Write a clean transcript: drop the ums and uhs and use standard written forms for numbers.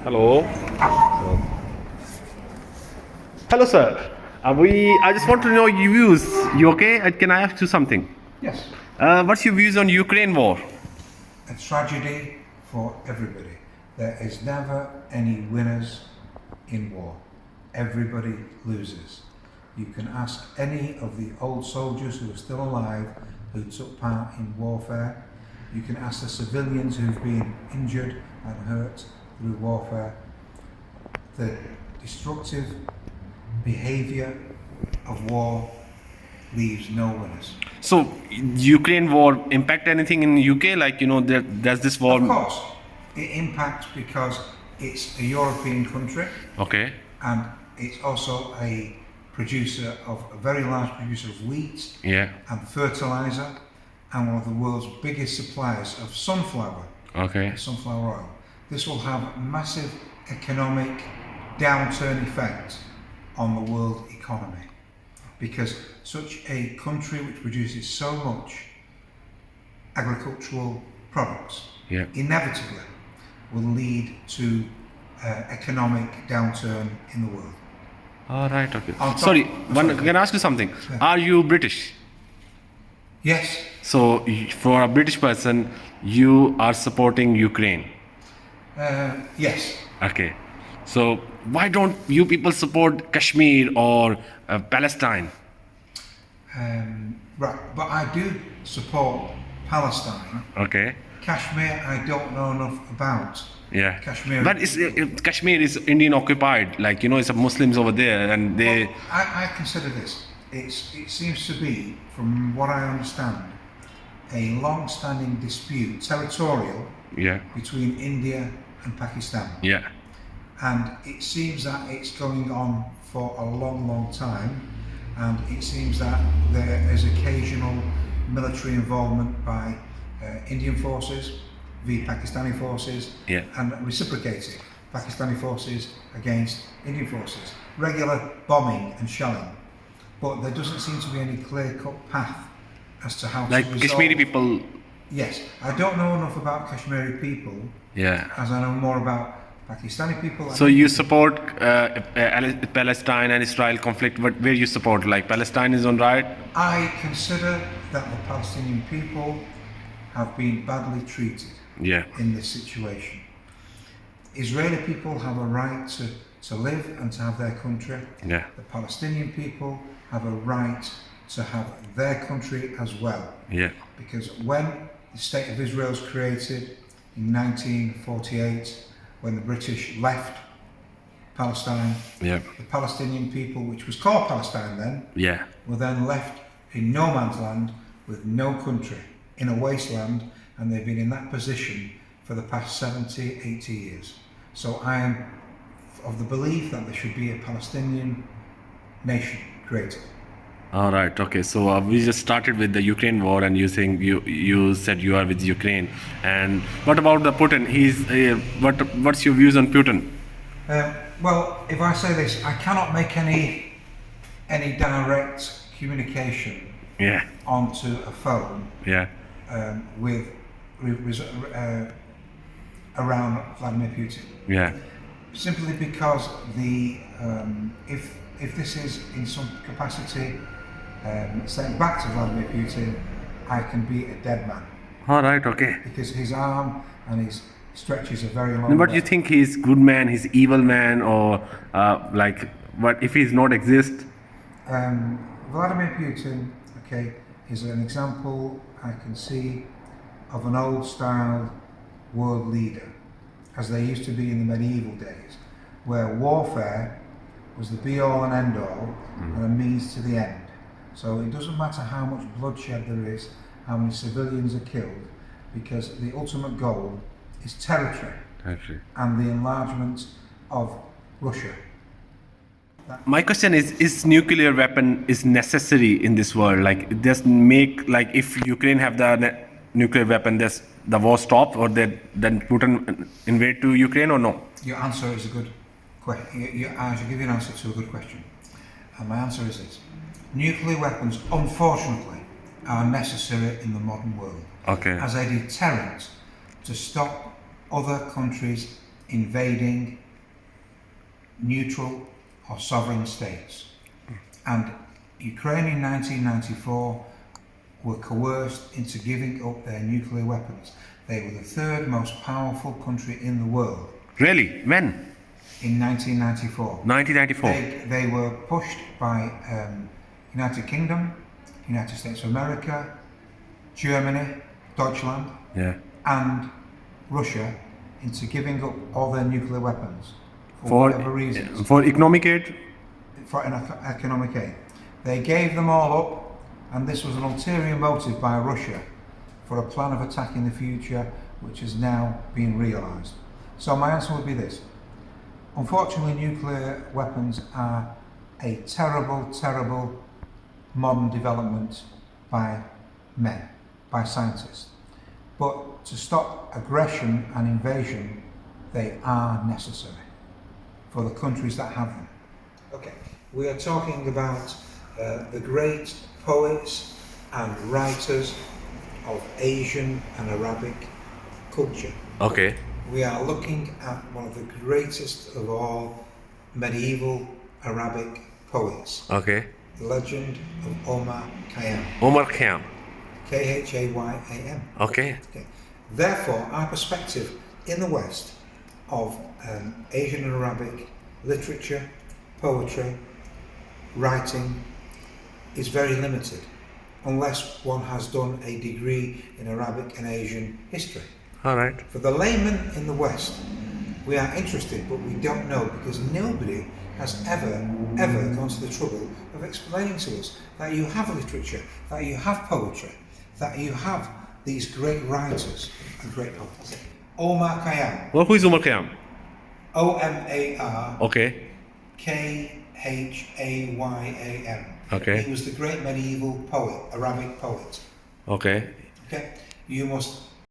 Hello. Hello, sir. I just want to know your views. You okay? Can I ask you something? Yes, What's your views on Ukraine war? a tragedy for everybody. There is never any winners in war. Everybody loses. You can ask any of the old soldiers who are still alive who took part in warfare. You can ask the civilians who've been injured and hurt through warfare. The destructive behaviour of war leaves no winners. So, Ukraine war impact anything in UK? Like there's this war. Of course, it impacts because it's a European country Okay. and it's also a very large producer of wheat Yeah. and fertilizer and one of the world's biggest suppliers of sunflower oil. This will have a massive economic downturn effect on the world economy because such a country which produces so much agricultural products Yeah. inevitably will lead to economic downturn in the world. All right. Okay. Sorry, Can I ask you something? Yeah. Are you British? Yes, So, for a British person, you are supporting Ukraine. yes. Okay. So, why don't you people support Kashmir or Palestine? Right, but I do support Palestine. Okay. Kashmir, I don't know enough about. Yeah. Kashmir. But Kashmir is Indian occupied. Like it's Muslims over there, and they. Well, I consider this. It seems to be, from what I understand, a long-standing dispute, territorial, Yeah. between India and Pakistan. Yeah. And it seems that it's going on for a long, long time. And it seems that there is occasional military involvement by Indian forces, the Pakistani forces, Yeah. and reciprocating Pakistani forces against Indian forces. Regular bombing and shelling. But there doesn't seem to be any clear-cut path as to how Like to resolve. Kashmiri people. Yes, I don't know enough about Kashmiri people Yeah. as I know more about Pakistani people. So you support Palestine and Israel conflict, but where you support? Like Palestine is on right. I consider that the Palestinian people have been badly treated Yeah. in this situation. Israeli people have a right to live and to have their country. Yeah. The Palestinian people have a right to have their country as well. Yeah. Because when the State of Israel was created in 1948, when the British left Palestine, Yeah. the Palestinian people, which was called Palestine then, Yeah. were then left in no man's land with no country, in a wasteland, and they've been in that position for the past 70, 80 years. So I am of the belief that there should be a Palestinian nation created. All right. Okay. So we just started with the Ukraine war, and you said you are with Ukraine. And what about the Putin? What's your views on Putin? Well, if I say this, I cannot make any direct communication Yeah. onto a phone Yeah. around Vladimir Putin. Yeah. Simply because if this is in some capacity sent back to Vladimir Putin, I can be a dead man All right. Okay. because his arm and his stretches a very long But way. you think he's good man, he's evil man, or like what if he's not exist? Vladimir Putin, okay, is an example I can see of an old-style world leader, as they used to be in the medieval days, where warfare was the be-all and end-all and a means to the end. So it doesn't matter how much bloodshed there is, how many civilians are killed, because the ultimate goal is territory Actually. and the enlargement of Russia. My question is nuclear weapon is necessary in this world? Like, it does make, like, if Ukraine have the nuclear weapon, does the war stop, or then Putin invade to Ukraine, or no? Your answer is a good question. I should give you an answer to a good question. And my answer is this. Nuclear weapons, unfortunately, are necessary in the modern world Okay. as a deterrent to stop other countries invading neutral or sovereign states. And Ukraine in 1994 were coerced into giving up their nuclear weapons. They were the third most powerful country in the world Really? When? in 1994. 1994. They were pushed by United Kingdom, United States of America, Germany, Deutschland, Yeah. and Russia into giving up all their nuclear weapons for whatever reasons, For economic aid? for an economic aid. They gave them all up, and this was an ulterior motive by Russia for a plan of attack in the future, which has now been realised. So my answer would be this. Unfortunately, nuclear weapons are a terrible, terrible modern development by men, by scientists. But to stop aggression and invasion, they are necessary for the countries that have them. Okay, we are talking about the great poets and writers of Asian and Arabic culture. Okay. We are looking at one of the greatest of all medieval Arabic poets, Okay. the legend of Omar Khayyam. Omar Khayyam. Khayyam. Okay. Okay. Therefore, our perspective in the West of Asian and Arabic literature, poetry, writing is very limited, unless one has done a degree in Arabic and Asian history. All right. For the layman in the West, we are interested, but we don't know because nobody has ever gone to the trouble of explaining to us that you have literature, that you have poetry, that you have these great writers and great poets. Omar Khayyam. Well, who is Omar Khayyam? O-M-A-R Okay. K-H-A-Y-A-M. Okay. He was the great medieval poet, Arabic poet. Okay. Okay? You must